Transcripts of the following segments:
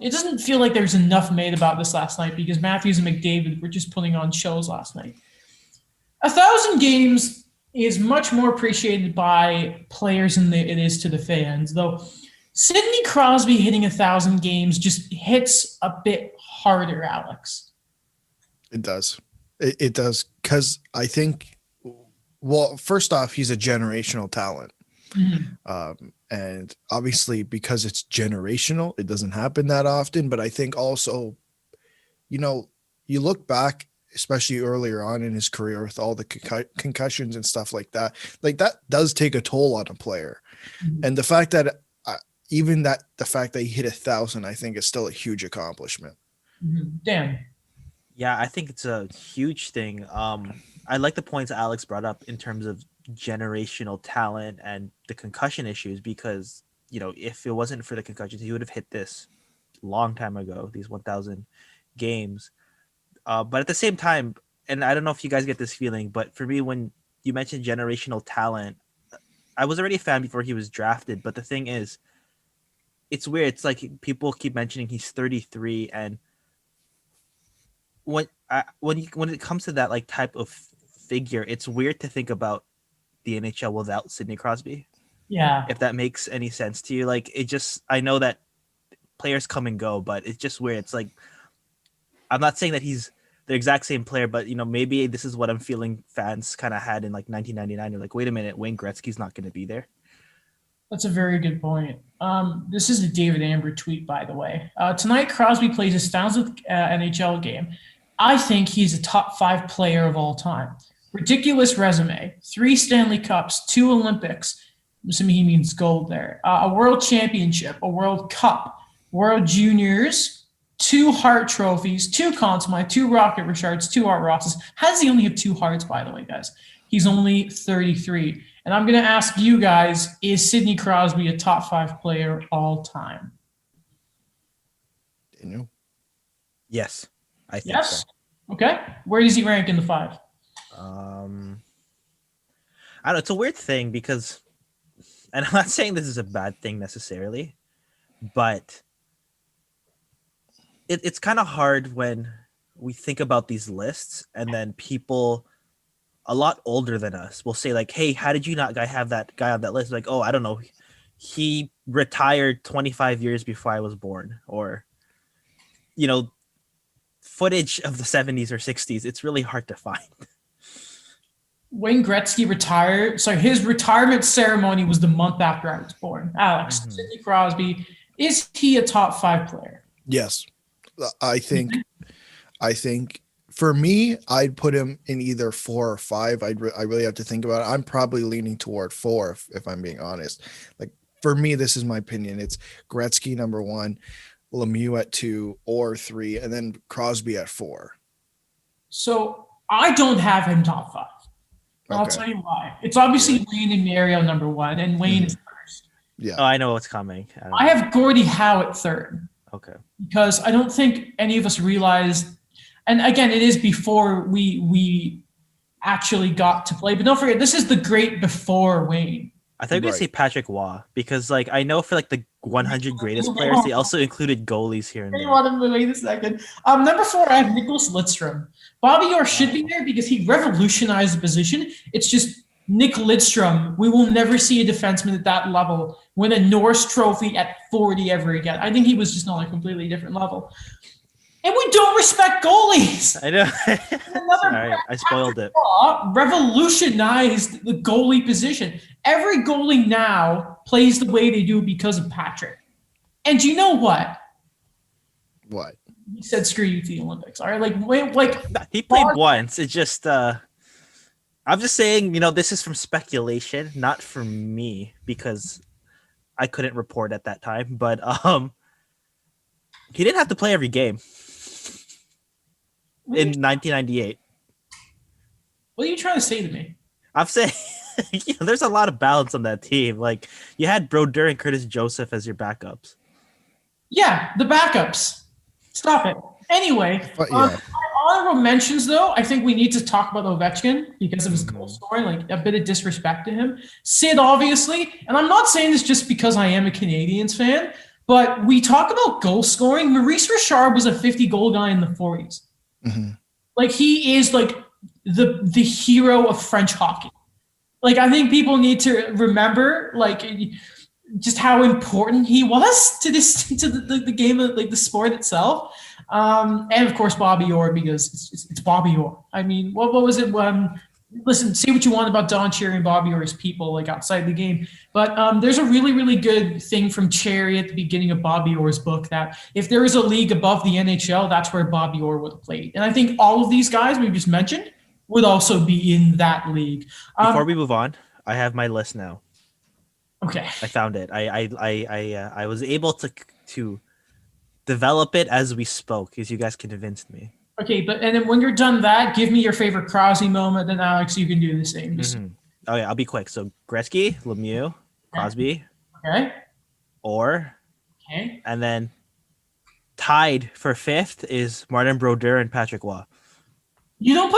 it doesn't feel like there's enough made about this last night because Matthews and McDavid were just putting on shows last night. 1,000 games is much more appreciated by players than it is to the fans, though. Sidney Crosby hitting 1,000 games just hits a bit harder, Alex. It does. It does, because I think, well, first off, he's a generational talent. Mm-hmm. And obviously, because it's generational, it doesn't happen that often. But I think also, you look back, especially earlier on in his career with all the concussions and stuff like that does take a toll on a player. Mm-hmm. And the fact that the fact that he hit 1,000, I think is still a huge accomplishment. Mm-hmm. Damn. Yeah, I think it's a huge thing. I like the points Alex brought up in terms of generational talent and the concussion issues, because, if it wasn't for the concussions, he would have hit this long time ago, these 1,000 games. But at the same time, and I don't know if you guys get this feeling, but for me, when you mentioned generational talent, I was already a fan before he was drafted. But the thing is, it's weird. It's like people keep mentioning he's 33, and when it comes to that like type of figure, it's weird to think about the NHL without Sidney Crosby. Yeah. If that makes any sense to you. Like, I know that players come and go, but it's just weird. It's like, I'm not saying that he's the exact same player, but maybe this is what I'm feeling fans kind of had in like 1999. They're like, wait a minute, Wayne Gretzky's not going to be there. That's a very good point. This is a David Amber tweet, by the way. Tonight, Crosby plays his 1,000th NHL game. I think he's a top 5 player of all time. Ridiculous resume. 3 Stanley Cups, 2 Olympics. I'm assuming he means gold there. A World Championship, a World Cup, World Juniors, 2 Hart trophies, 2 Conn Smythe, 2 Rocket Richards, 2 Art Rosses. How does he only have 2 Harts, by the way, guys? He's only 33. And I'm going to ask you guys, is Sidney Crosby a top 5 player all time? Daniel? Yes, I think so. Okay. Where does he rank in the 5? I don't know. It's a weird thing because, and I'm not saying this is a bad thing necessarily, but it's kind of hard when we think about these lists and then people a lot older than us will say like, hey, how did you not have that guy on that list? Like, oh, I don't know. He retired 25 years before I was born, or, footage of the 70s or 60s. It's really hard to find. Wayne Gretzky retired. So his retirement ceremony was the month after I was born. Alex, Sidney Crosby, is he a top 5 player? Yes. I think for me, I'd put him in either 4 or 5. I really have to think about it. I'm probably leaning toward 4 if I'm being honest. Like, for me, this is my opinion. It's Gretzky number 1, Lemieux at 2 or 3, and then Crosby at 4. So I don't have him top 5. I'll tell you why. It's obviously Wayne and Mario number 1, and Wayne is first. Yeah. Oh, I know what's coming. I have Gordie Howe at 3rd. Okay. Because I don't think any of us realized, and again, it is before we actually got to play. But don't forget, this is the great before Wayne. I thought you were going to say Patrick Waugh, because like I know for like the 100 greatest players, they also included goalies here and there. Wait a second. Number 4, I have Nicholas Lidstrom. Bobby Orr should be there because he revolutionized the position. It's just Nick Lidstrom. We will never see a defenseman at that level win a Norris Trophy at 40 ever again. I think he was just on a completely different level. And we don't respect goalies. I know. Sorry, I spoiled it. Revolutionized the goalie position. Every goalie now plays the way they do because of Patrick. And you know what? What? He said, "Screw you to the Olympics." All right, he played once. It's just, I'm just saying, this is from speculation, not from me, because I couldn't report at that time. But he didn't have to play every game. In 1998. What are you trying to say to me? I'm saying there's a lot of balance on that team. Like, you had Brodeur and Curtis Joseph as your backups. Yeah, the backups. Stop it. Anyway, honorable mentions, though, I think we need to talk about Ovechkin because of his goal scoring, like a bit of disrespect to him. Sid, obviously, and I'm not saying this just because I am a Canadiens fan, But we talk about goal scoring. Maurice Richard was a 50 goal guy in the 40s. Mm-hmm. Like he is like the hero of French hockey. Like I think people need to remember like just how important he was to this to the game of like the sport itself. And of course Bobby Orr because it's Bobby Orr. I mean, what was it when listen, say what you want about Don Cherry and Bobby Orr as people like outside the game, but there's a really, really good thing from Cherry at the beginning of Bobby Orr's book that if there is a league above the NHL, that's where Bobby Orr would have played. And I think all of these guys we just mentioned would also be in that league. Before we move on, I have my list now. Okay. I found it. I was able to develop it as we spoke, because you guys convinced me. Okay, but and then when you're done that, give me your favorite Crosby moment. Then Alex, you can do the same. Oh yeah, I'll be quick. So Gretzky, Lemieux, Crosby, Okay. Orr, Okay. and then tied for fifth is Martin Brodeur and Patrick Waugh. You don't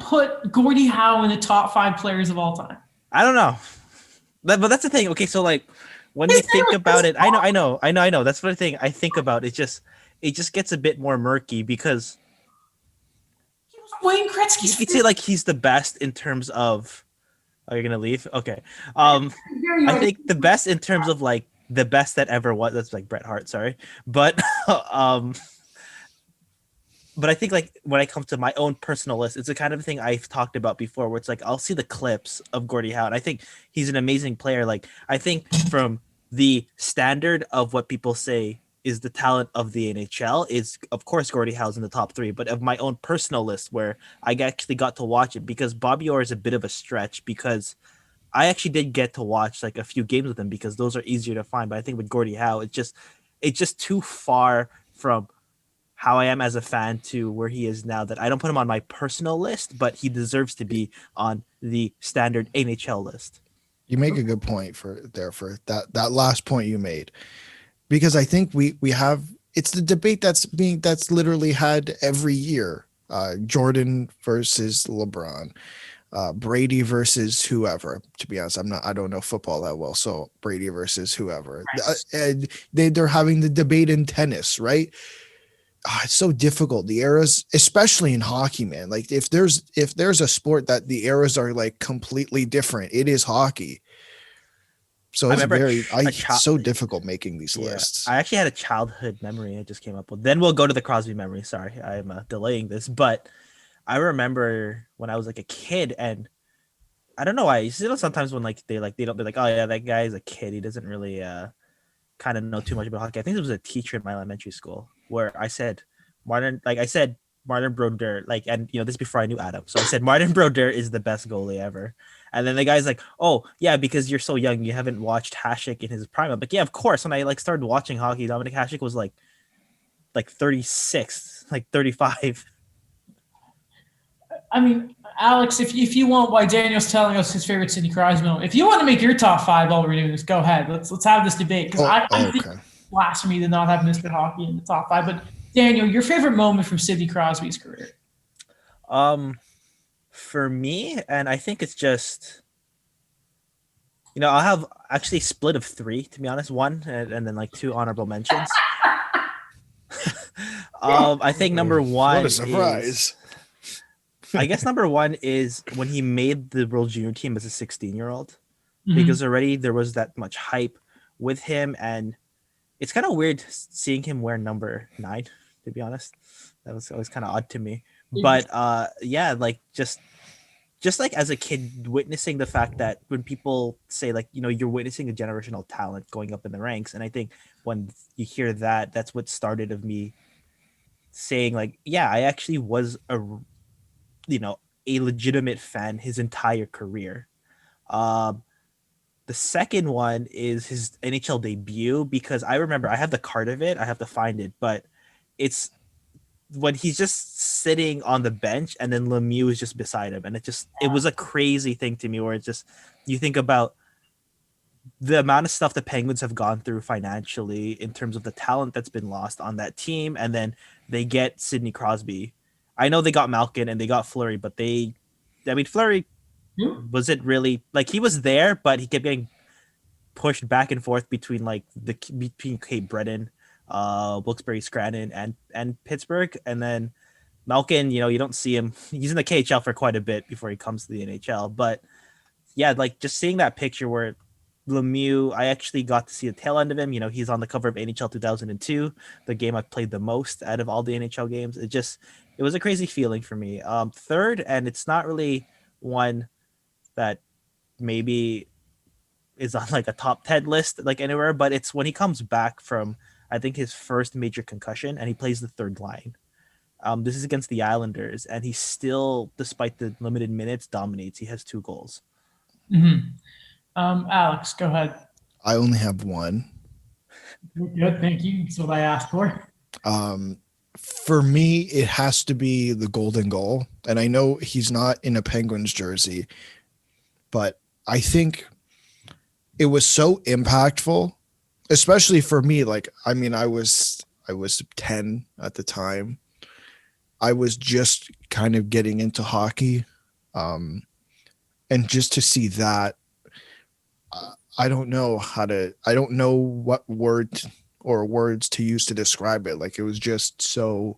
put Gordie Howe in the top 5 players of all time. I don't know, but that's the thing. Okay, so like when you think about it, I know. That's what I think about. It just gets a bit more murky because Wayne Gretzky's. you could say like he's the best in terms of. Are you gonna leave? Okay. I think the best in terms of like the best that ever was. That's like Bret Hart. Sorry, but but I think like when I come to my own personal list, it's the kind of thing I've talked about before, where it's like I'll see the clips of Gordie Howe, and I think he's an amazing player. Like I think from the standard of what people say is the talent of the NHL is, of course, Gordie Howe's in the top 3. But of my own personal list, where I actually got to watch it, because Bobby Orr is a bit of a stretch, because I actually did get to watch like a few games with him because those are easier to find. But I think with Gordie Howe, it's just too far from how I am as a fan to where he is now that I don't put him on my personal list, but he deserves to be on the standard NHL list. You make a good point for that last point you made, because I think we have, it's the debate that's literally had every year. Jordan versus LeBron, Brady versus whoever. To be honest, I don't know football that well, so Brady versus whoever. And they're having the debate in tennis, right? It's so difficult. The eras, especially in hockey, man. Like if there's a sport that the eras are like completely different, it is hockey. So it's so difficult making these lists. I actually had a childhood memory I just came up with. Then we'll go to the Crosby memory. Sorry, I'm delaying this, but I remember when I was like a kid, and I don't know why. You know, sometimes when they're like, oh yeah, that guy's a kid. He doesn't really kind of know too much about hockey. I think it was a teacher in my elementary school where I said Martin Brodeur, like, and you know, this before I knew Adam. So I said Martin Brodeur is the best goalie ever. And then the guy's like, oh yeah, because you're so young, you haven't watched Hasek in his prime. I'm like, yeah, of course. When I like started watching hockey, Dominic Hasek was like 36, like 35. I mean, Alex, if you want, why Daniel's telling us his favorite Sidney Crosby moment, if you want to make your top 5 while we're doing this, go ahead. Let's have this debate, because I think it's blasphemy to not have Mr. Hockey in the top 5. But Daniel, your favorite moment from Sidney Crosby's career? For me, and I think it's just, you know, I'll have actually split of 3, to be honest. 1 and then like 2 honorable mentions. I think number 1. What a surprise! I guess number 1 is when he made the World Junior team as a 16-year-old, because already there was that much hype with him, and it's kind of weird seeing him wear number 9. To be honest, that was always kind of odd to me. But yeah, like just like as a kid, witnessing the fact that when people say like, you know, you're witnessing a generational talent going up in the ranks, and I think when you hear that, that's what started of me saying like, yeah, I actually was a legitimate fan his entire career. The second one is his NHL debut, because I remember, I have the card of it, I have to find it, but it's when he's just sitting on the bench and then Lemieux is just beside him, and it was a crazy thing to me, where it's just, you think about the amount of stuff the Penguins have gone through financially in terms of the talent that's been lost on that team, and then they get Sidney Crosby. I know they got Malkin and they got Fleury, but Fleury wasn't really, like, he was there, but he kept getting pushed back and forth between between Cape Breton, Wilkes-Barre, Scranton, and Pittsburgh, and then Malkin. You don't see him. He's in the KHL for quite a bit before he comes to the NHL. But yeah, just seeing that picture where Lemieux, I actually got to see the tail end of him. He's on the cover of NHL 2002, the game I've played the most out of all the NHL games. It was a crazy feeling for me. Third, and it's not really one that maybe is on a top 10 list anywhere, but it's when he comes back from, I think, his first major concussion and he plays the third line. This is against the Islanders, and he still, despite the limited minutes, dominates. He has 2 goals. Mm-hmm. Alex, go ahead. I only have one. Good, thank you. That's what I asked for. For me, it has to be the golden goal. And I know he's not in a Penguins jersey, but I think it was so impactful, especially for me. I was 10 at the time. I was just kind of getting into hockey. And just to see that, I don't know what words to use to describe it. It was just so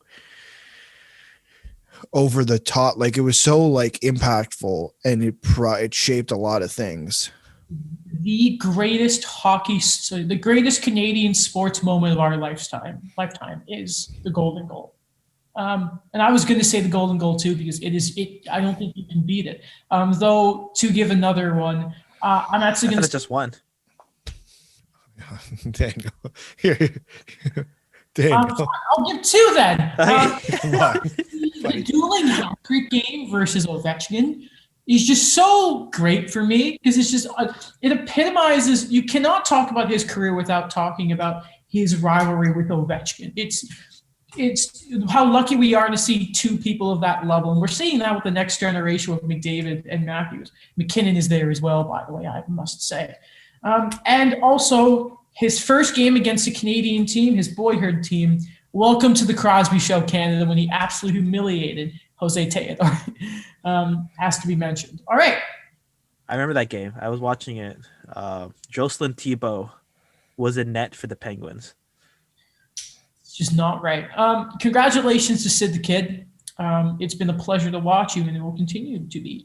over the top. It was so impactful, and it shaped a lot of things. The greatest Canadian sports moment of our lifetime is the golden goal. And I was going to say the golden goal too, because I don't think you can beat it. Though, to give another one, I'm actually going to just one. Daniel. Here. Daniel. I'll give 2 then. Come on. The dueling hat-trick game versus Ovechkin is just so great for me, because it's just it epitomizes. You cannot talk about his career without talking about his rivalry with Ovechkin. It's how lucky we are to see 2 people of that level, and we're seeing that with the next generation with McDavid and Matthews. McKinnon is there as well, by the way, I must say. And also his first game against a Canadian team, his boyhood team. Welcome to the Crosby Show, Canada, when he absolutely humiliated Jose Theodore. Has to be mentioned. All right. I remember that game. I was watching it. Jocelyn Thibault was in net for the Penguins. It's just not right. Congratulations to Sid the Kid. It's been a pleasure to watch you, and it will continue to be.